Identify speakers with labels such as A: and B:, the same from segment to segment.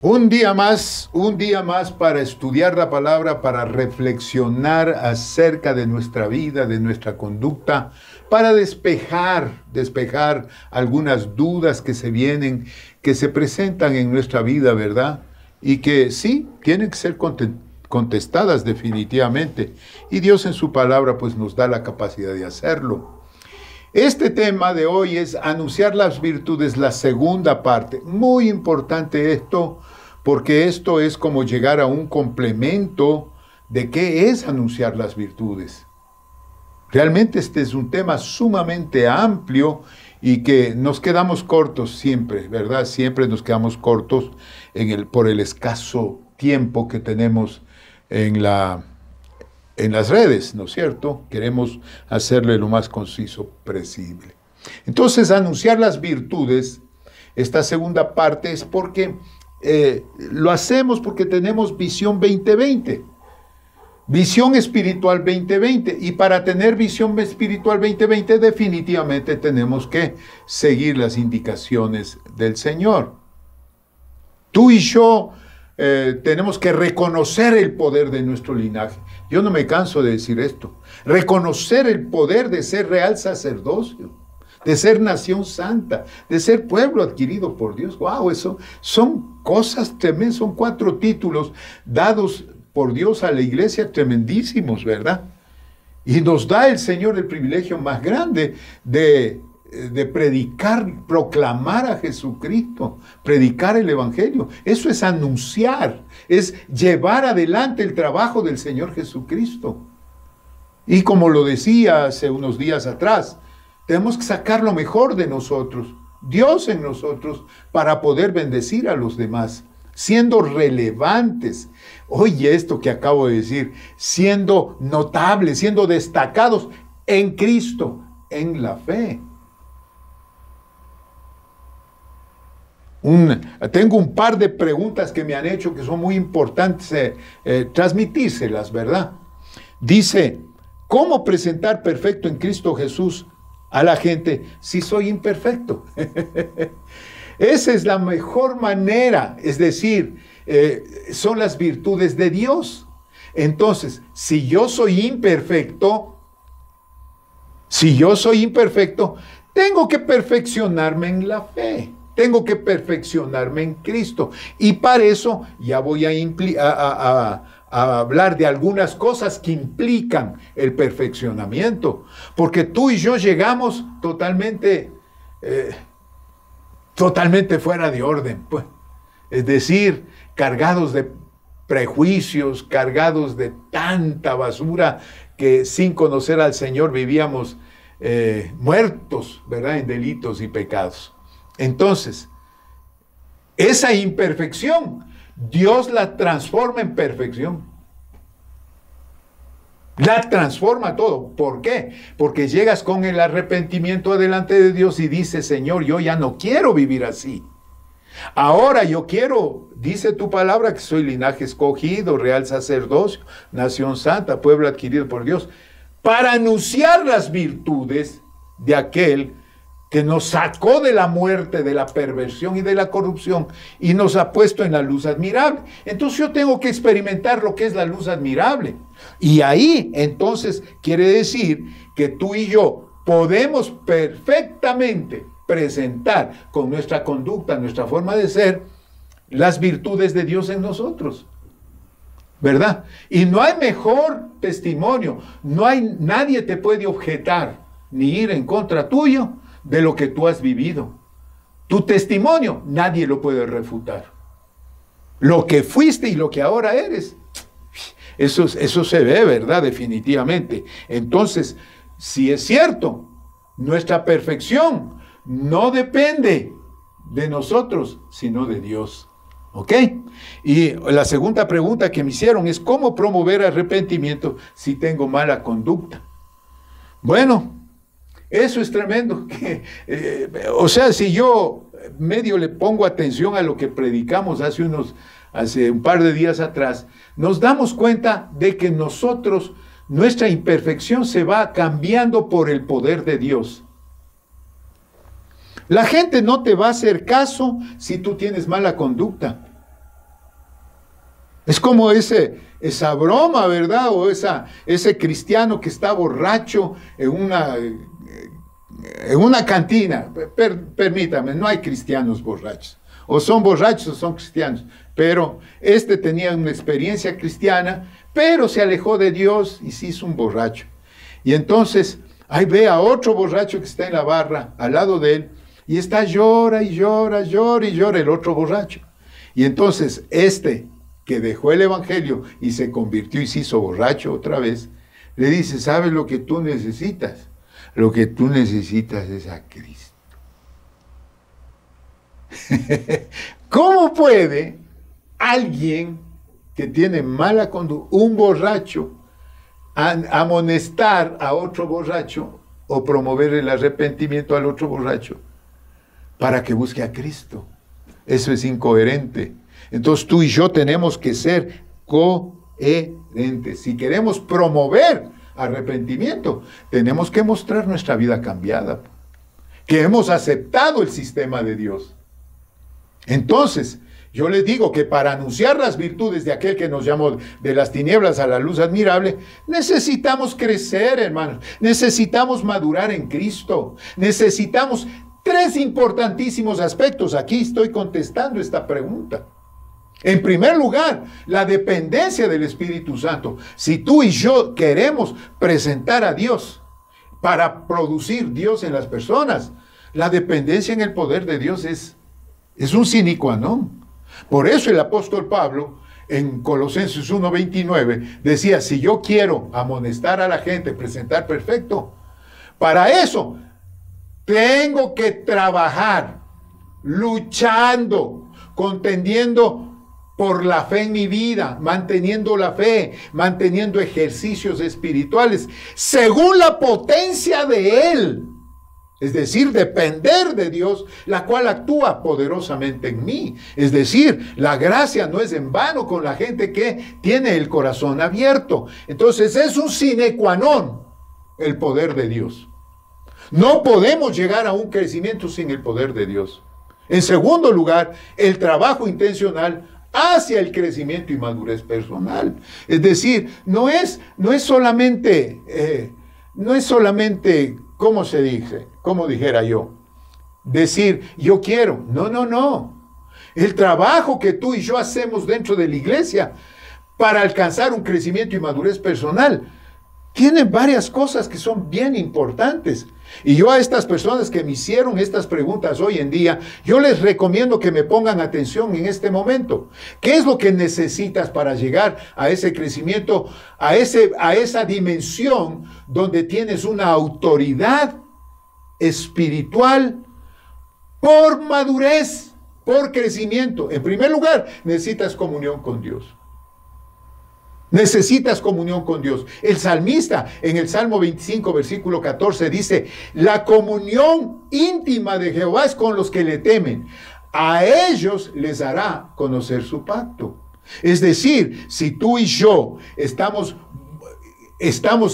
A: Un día más para estudiar la palabra, para reflexionar acerca de nuestra vida, de nuestra conducta, para despejar algunas dudas que se vienen, que se presentan en nuestra vida, ¿verdad? Y que sí, tienen que ser contestadas definitivamente. Y Dios en su palabra pues nos da la capacidad de hacerlo. Este tema de hoy es anunciar las virtudes, la segunda parte. Muy importante esto, porque esto es como llegar a un complemento de qué es anunciar las virtudes. Realmente este es un tema sumamente amplio y que nos quedamos cortos siempre, ¿verdad? Siempre nos quedamos cortos por el escaso tiempo que tenemos en las redes, ¿no es cierto? Queremos hacerle lo más conciso posible. Entonces, anunciar las virtudes, esta segunda parte es porque lo hacemos porque tenemos visión 2020, visión espiritual 2020, y para tener visión espiritual 2020 definitivamente tenemos que seguir las indicaciones del Señor. Tú y yo tenemos que reconocer el poder de nuestro linaje. Yo no me canso de decir esto. Reconocer el poder de ser real sacerdocio, de ser nación santa, de ser pueblo adquirido por Dios. ¡Wow! Eso son cosas tremendas, son 4 títulos dados por Dios a la iglesia tremendísimos, ¿verdad? Y nos da el Señor el privilegio más grande de predicar, proclamar a Jesucristo, predicar el Evangelio. Eso es anunciar, es llevar adelante el trabajo del Señor Jesucristo. Y como lo decía hace unos días atrás, tenemos que sacar lo mejor de nosotros, Dios en nosotros, para poder bendecir a los demás, siendo relevantes. Oye, esto que acabo de decir, siendo notables, siendo destacados en Cristo, en la fe. Tengo un par de preguntas que me han hecho que son muy importantes transmitírselas, ¿verdad? Dice, ¿cómo presentar perfecto en Cristo Jesús a la gente si soy imperfecto? Esa es la mejor manera, es decir, son las virtudes de Dios. Entonces, si yo soy imperfecto, tengo que perfeccionarme en la fe. Tengo que perfeccionarme en Cristo. Y para eso ya voy a hablar de algunas cosas que implican el perfeccionamiento. Porque tú y yo llegamos totalmente fuera de orden, pues. Es decir, cargados de prejuicios, cargados de tanta basura que sin conocer al Señor vivíamos muertos, ¿verdad?, en delitos y pecados. Entonces, esa imperfección, Dios la transforma en perfección. La transforma todo. ¿Por qué? Porque llegas con el arrepentimiento delante de Dios y dices, Señor, yo ya no quiero vivir así. Ahora yo quiero, dice tu palabra, que soy linaje escogido, real sacerdocio, nación santa, pueblo adquirido por Dios, para anunciar las virtudes de aquel que nos sacó de la muerte, de la perversión y de la corrupción y nos ha puesto en la luz admirable. Entonces yo tengo que experimentar lo que es la luz admirable. Y ahí entonces quiere decir que tú y yo podemos perfectamente presentar con nuestra conducta, nuestra forma de ser, las virtudes de Dios en nosotros, ¿verdad? Y no hay mejor testimonio, nadie te puede objetar ni ir en contra tuyo de lo que tú has vivido. Tu testimonio nadie lo puede refutar. Lo que fuiste y lo que ahora eres, eso se ve, ¿verdad? Definitivamente. Entonces, si es cierto, nuestra perfección no depende de nosotros, sino de Dios. ¿Ok? Y la segunda pregunta que me hicieron es, ¿cómo promover arrepentimiento si tengo mala conducta? Bueno, eso es tremendo. O sea, si yo medio le pongo atención a lo que predicamos hace un par de días atrás, nos damos cuenta de que nuestra imperfección se va cambiando por el poder de Dios. La gente no te va a hacer caso si tú tienes mala conducta. Es como esa broma, ¿verdad? O ese cristiano que está borracho en una cantina. Permítame, no hay cristianos borrachos. O son borrachos o son cristianos. Pero este tenía una experiencia cristiana, pero se alejó de Dios y se hizo un borracho. Y entonces, ahí ve a otro borracho que está en la barra al lado de él, y está llora y llora el otro borracho. Y entonces este que dejó el evangelio y se convirtió y se hizo borracho otra vez, le dice, ¿sabes lo que tú necesitas? Lo que tú necesitas es a Cristo. ¿Cómo puede alguien que tiene mala conducta, un borracho, amonestar a otro borracho o promover el arrepentimiento al otro borracho para que busque a Cristo? Eso es incoherente. Entonces tú y yo tenemos que ser coherentes. Si queremos promover arrepentimiento, tenemos que mostrar nuestra vida cambiada, que hemos aceptado el sistema de Dios. Entonces, yo les digo que para anunciar las virtudes de aquel que nos llamó de las tinieblas a la luz admirable, necesitamos crecer, hermanos. Necesitamos madurar en Cristo. Necesitamos 3 importantísimos aspectos. Aquí estoy contestando esta pregunta. En primer lugar, la dependencia del Espíritu Santo. Si tú y yo queremos presentar a Dios para producir Dios en las personas, la dependencia en el poder de Dios es un sine qua non. Por eso el apóstol Pablo en Colosenses 1:29 decía, si yo quiero amonestar a la gente, presentar perfecto, para eso tengo que trabajar, luchando, contendiendo por la fe en mi vida, manteniendo la fe, manteniendo ejercicios espirituales, según la potencia de Él. Es decir, depender de Dios, la cual actúa poderosamente en mí. Es decir, la gracia no es en vano con la gente que tiene el corazón abierto. Entonces es un sine qua non el poder de Dios. No podemos llegar a un crecimiento sin el poder de Dios. En segundo lugar, el trabajo intencional hacia el crecimiento y madurez personal. Es decir, no es solamente, ¿cómo se dice? Como dijera yo, decir, yo quiero. No. El trabajo que tú y yo hacemos dentro de la iglesia para alcanzar un crecimiento y madurez personal tiene varias cosas que son bien importantes. Y yo a estas personas que me hicieron estas preguntas hoy en día, yo les recomiendo que me pongan atención en este momento. ¿Qué es lo que necesitas para llegar a ese crecimiento, a esa dimensión donde tienes una autoridad espiritual por madurez, por crecimiento? En primer lugar, necesitas comunión con Dios. Necesitas comunión con Dios. El salmista en el Salmo 25, versículo 14 dice, la comunión íntima de Jehová es con los que le temen. A ellos les hará conocer su pacto. Es decir, si tú y yo estamos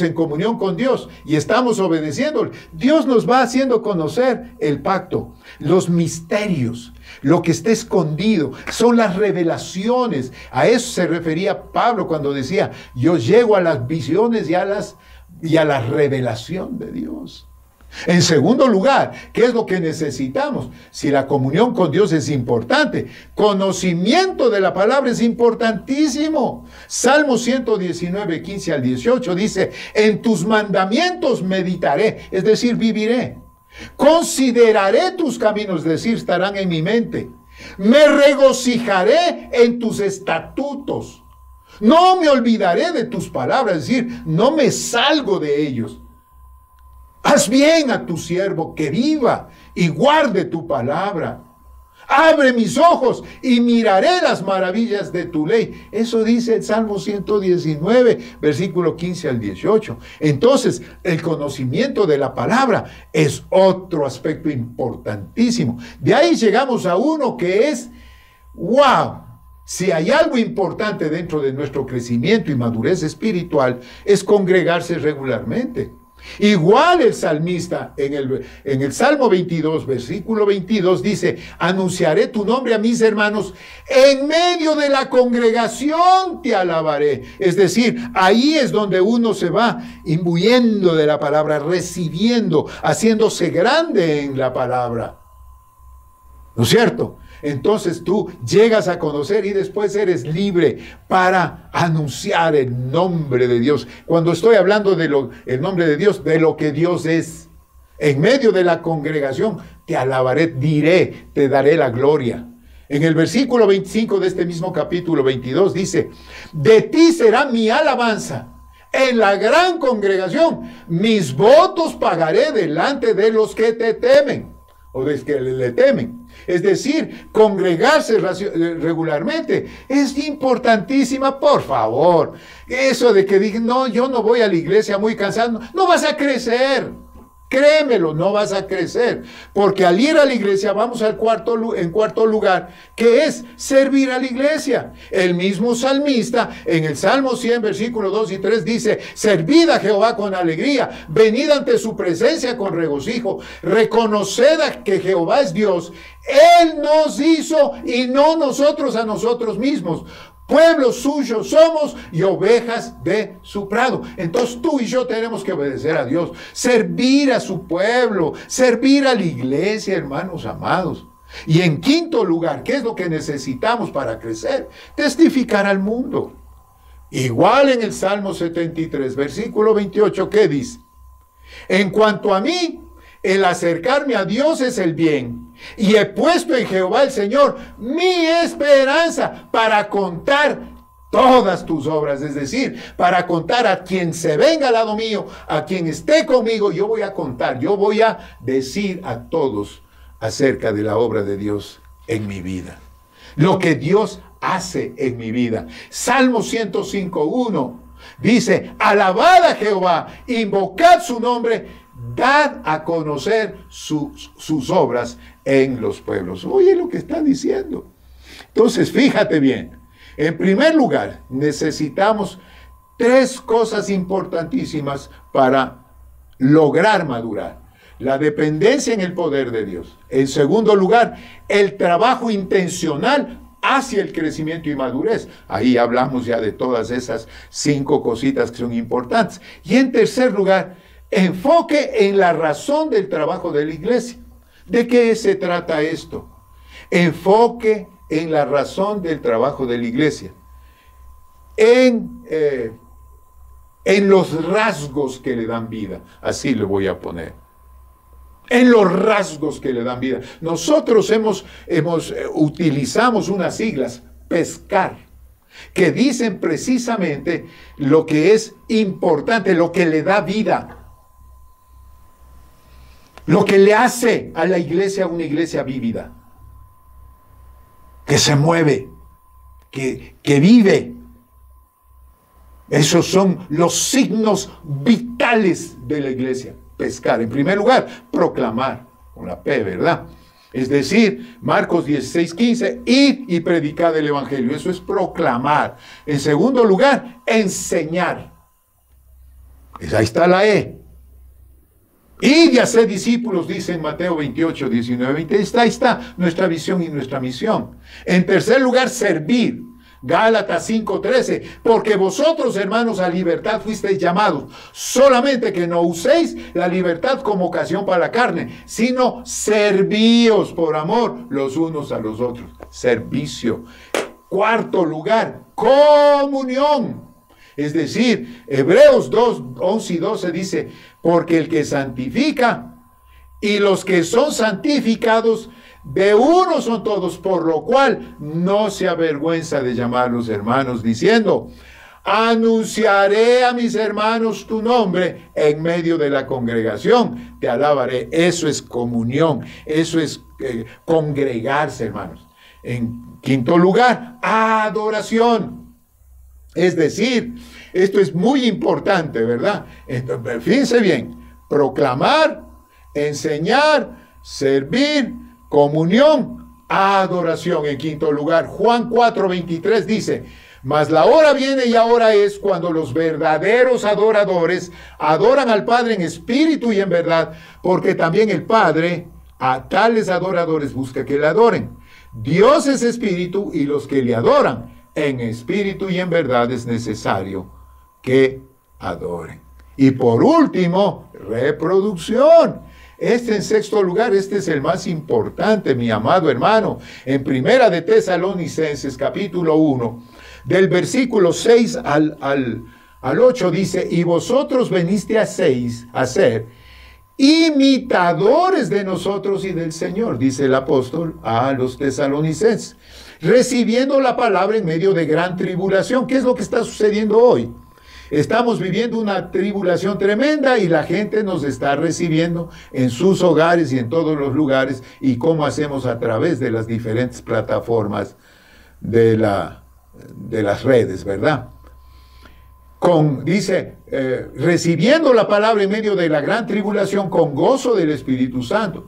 A: en comunión con Dios y estamos obedeciendo, Dios nos va haciendo conocer el pacto, los misterios, lo que está escondido, son las revelaciones. A eso se refería Pablo cuando decía, yo llego a las visiones y a la revelación de Dios. En segundo lugar, ¿qué es lo que necesitamos? Si la comunión con Dios es importante, conocimiento de la palabra es importantísimo. Salmo 119, 15 al 18 dice, en tus mandamientos meditaré, es decir, viviré. Consideraré tus caminos, es decir, estarán en mi mente. Me regocijaré en tus estatutos. No me olvidaré de tus palabras, es decir, no me salgo de ellos. Haz bien a tu siervo que viva y guarde tu palabra. Abre mis ojos y miraré las maravillas de tu ley. Eso dice el Salmo 119, versículo 15 al 18. Entonces, el conocimiento de la palabra es otro aspecto importantísimo. De ahí llegamos a uno que es, wow, si hay algo importante dentro de nuestro crecimiento y madurez espiritual, es congregarse regularmente. Igual el salmista en el Salmo 22, versículo 22 dice, anunciaré tu nombre a mis hermanos, en medio de la congregación te alabaré. Es decir, ahí es donde uno se va imbuyendo de la palabra, recibiendo, haciéndose grande en la palabra. ¿No es cierto? Entonces tú llegas a conocer y después eres libre para anunciar el nombre de Dios. Cuando estoy hablando el nombre de Dios, de lo que Dios es, en medio de la congregación te alabaré, diré, te daré la gloria. En el versículo 25 de este mismo capítulo 22 dice, de ti será mi alabanza. En la gran congregación, mis votos pagaré delante de los que te temen, o de los que le temen. Es decir, congregarse regularmente es importantísima, por favor. Eso de que digan, no, yo no voy a la iglesia muy cansado, no vas a crecer. Créemelo, no vas a crecer, porque al ir a la iglesia vamos en cuarto lugar, que es servir a la iglesia. El mismo salmista en el Salmo 100, versículos 2 y 3 dice, servid a Jehová con alegría, venid ante su presencia con regocijo, reconoced que Jehová es Dios, Él nos hizo y no nosotros a nosotros mismos. Pueblo suyo somos y ovejas de su prado. Entonces tú y yo tenemos que obedecer a Dios, servir a su pueblo, servir a la iglesia, hermanos amados. Y en quinto lugar, ¿qué es lo que necesitamos para crecer? Testificar al mundo. Igual en el Salmo 73, versículo 28, ¿qué dice? En cuanto a mí, el acercarme a Dios es el bien, y he puesto en Jehová el Señor mi esperanza para contar todas tus obras. Es decir, para contar a quien se venga al lado mío, a quien esté conmigo, yo voy a contar, yo voy a decir a todos acerca de la obra de Dios en mi vida. Lo que Dios hace en mi vida. Salmo 105:1 dice, alabad a Jehová, invocad su nombre, dad a conocer sus obras en los pueblos. Oye lo que está diciendo. Entonces, fíjate bien. En primer lugar, necesitamos tres cosas importantísimas para lograr madurar. La dependencia en el poder de Dios. En segundo lugar, el trabajo intencional hacia el crecimiento y madurez. Ahí hablamos ya de todas esas 5 cositas que son importantes. Y en tercer lugar, enfoque en la razón del trabajo de la iglesia. ¿De qué se trata esto? Enfoque en la razón del trabajo de la iglesia. En los rasgos que le dan vida. Así le voy a poner. En los rasgos que le dan vida. Nosotros utilizamos unas siglas, pescar, que dicen precisamente lo que es importante, lo que le da vida. Lo que le hace a la iglesia una iglesia vívida, que se mueve, que vive. Esos son los signos vitales de la iglesia. Pescar, en primer lugar, proclamar, con la P, ¿verdad? Es decir, Marcos 16:15, id y predicad el evangelio. Eso es proclamar. En segundo lugar, enseñar. Pues ahí está la E. Id y haced discípulos, dice en Mateo 28, 19, 20. Ahí está nuestra visión y nuestra misión. En tercer lugar, servir. Gálatas 5:13. Porque vosotros, hermanos, a libertad fuisteis llamados. Solamente que no uséis la libertad como ocasión para la carne, sino servíos por amor los unos a los otros. Servicio. Cuarto lugar, comunión. Es decir, Hebreos 2, 11 y 12 dice, porque el que santifica y los que son santificados, de uno son todos, por lo cual no se avergüenza de llamarlos hermanos, diciendo, anunciaré a mis hermanos tu nombre en medio de la congregación, te alabaré. Eso es comunión, eso es congregarse, hermanos. En quinto lugar, adoración. Es decir, esto es muy importante, ¿verdad? Entonces, fíjense bien, proclamar, enseñar, servir, comunión, adoración. En quinto lugar, Juan 4:23 dice, Mas la hora viene y ahora es cuando los verdaderos adoradores adoran al Padre en espíritu y en verdad, porque también el Padre a tales adoradores busca que le adoren. Dios es espíritu y los que le adoran en espíritu y en verdad es necesario que adoren. Y por último, reproducción. En sexto lugar, este es el más importante, mi amado hermano. En Primera de Tesalonicenses, capítulo 1, del versículo 6 al 8, dice, y vosotros veniste a ser imitadores de nosotros y del Señor, dice el apóstol a los tesalonicenses, recibiendo la palabra en medio de gran tribulación. ¿Qué es lo que está sucediendo hoy? Estamos viviendo una tribulación tremenda y la gente nos está recibiendo en sus hogares y en todos los lugares. ¿Y cómo hacemos? A través de las diferentes plataformas de las redes, ¿verdad? Dice, recibiendo la palabra en medio de la gran tribulación con gozo del Espíritu Santo,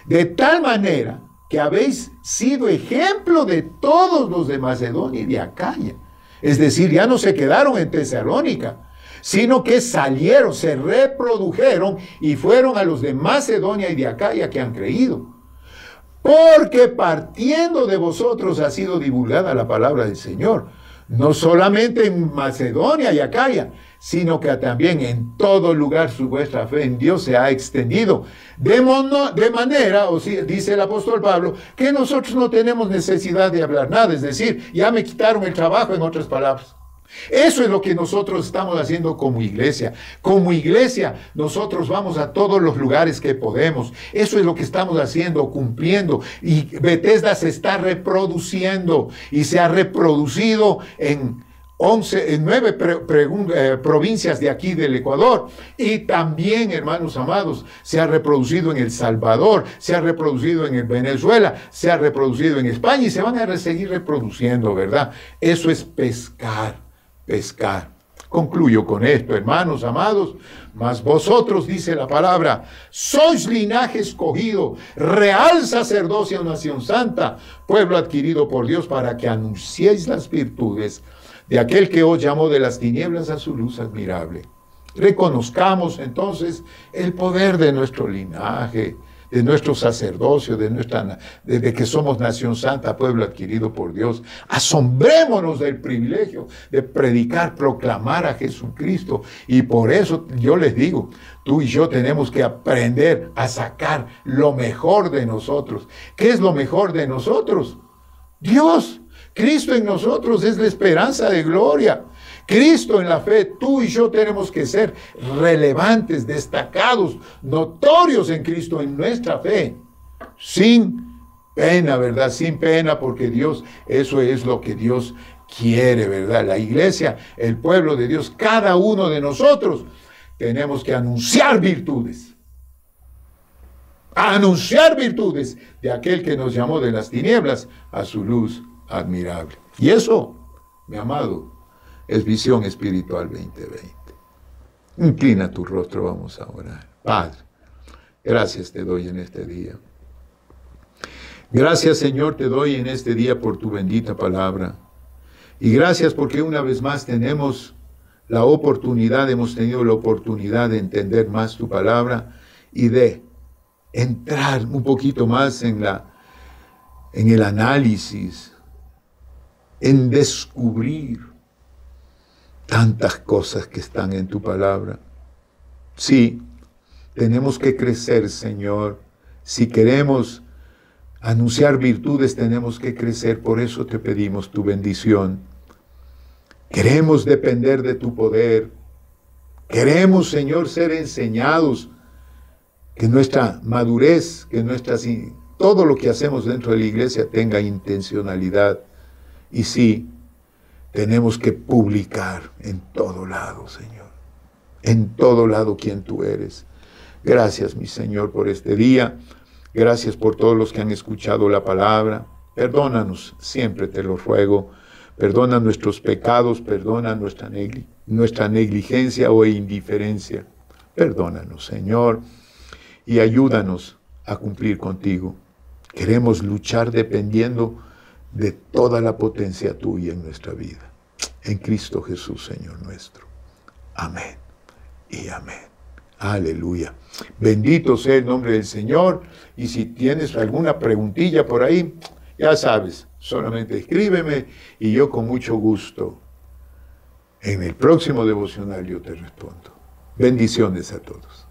A: de tal manera que habéis sido ejemplo de todos los de Macedonia y de Acaya. Es decir, ya no se quedaron en Tesalónica, sino que salieron, se reprodujeron y fueron a los de Macedonia y de Acaya que han creído. Porque partiendo de vosotros ha sido divulgada la palabra del Señor, no solamente en Macedonia y Acaya, sino que también en todo lugar vuestra fe en Dios se ha extendido. De manera, dice el apóstol Pablo, que nosotros no tenemos necesidad de hablar nada, es decir, ya me quitaron el trabajo, en otras palabras. Eso es lo que nosotros estamos haciendo como iglesia. Como iglesia, nosotros vamos a todos los lugares que podemos. Eso es lo que estamos haciendo, cumpliendo. Y Bethesda se está reproduciendo y se ha reproducido en 9 provincias de aquí del Ecuador, y también, hermanos amados, se ha reproducido en El Salvador, se ha reproducido en Venezuela, se ha reproducido en España y se van a seguir reproduciendo, ¿verdad? Eso es pescar. Concluyo con esto, hermanos amados, mas vosotros, dice la palabra, sois linaje escogido, real sacerdocio, nación santa, pueblo adquirido por Dios, para que anunciéis las virtudes de aquel que os llamó de las tinieblas a su luz admirable. Reconozcamos entonces el poder de nuestro linaje, de nuestro sacerdocio, de que somos nación santa, pueblo adquirido por Dios. Asombrémonos del privilegio de predicar, proclamar a Jesucristo. Y por eso yo les digo, tú y yo tenemos que aprender a sacar lo mejor de nosotros. ¿Qué es lo mejor de nosotros? Dios. Cristo en nosotros es la esperanza de gloria. Cristo en la fe, tú y yo tenemos que ser relevantes, destacados, notorios en Cristo, en nuestra fe. Sin pena, ¿verdad? Sin pena, porque Dios, eso es lo que Dios quiere, ¿verdad? La iglesia, el pueblo de Dios, cada uno de nosotros, tenemos que anunciar virtudes. Anunciar virtudes de aquel que nos llamó de las tinieblas a su luz admirable. Y eso, mi amado, es Visión Espiritual 2020. Inclina tu rostro, vamos a orar. Padre, gracias te doy en este día. Gracias, Señor, te doy en este día por tu bendita palabra. Y gracias porque una vez más hemos tenido la oportunidad de entender más tu palabra y de entrar un poquito más en el análisis, en descubrir tantas cosas que están en tu palabra. Sí, tenemos que crecer, Señor. Si queremos anunciar virtudes, tenemos que crecer. Por eso te pedimos tu bendición. Queremos depender de tu poder. Queremos, Señor, ser enseñados. Que nuestra madurez, todo lo que hacemos dentro de la iglesia tenga intencionalidad. Y sí, tenemos que publicar en todo lado, Señor. En todo lado quién tú eres. Gracias, mi Señor, por este día. Gracias por todos los que han escuchado la palabra. Perdónanos, siempre te lo ruego. Perdona nuestros pecados, perdona nuestra negligencia o indiferencia. Perdónanos, Señor, y ayúdanos a cumplir contigo. Queremos luchar dependiendo de toda la potencia tuya en nuestra vida. en Cristo Jesús, Señor nuestro. Amén y amén. Aleluya. Bendito sea el nombre del Señor. Y si tienes alguna preguntilla por ahí, ya sabes, solamente escríbeme y yo con mucho gusto en el próximo devocional yo te respondo. Bendiciones a todos.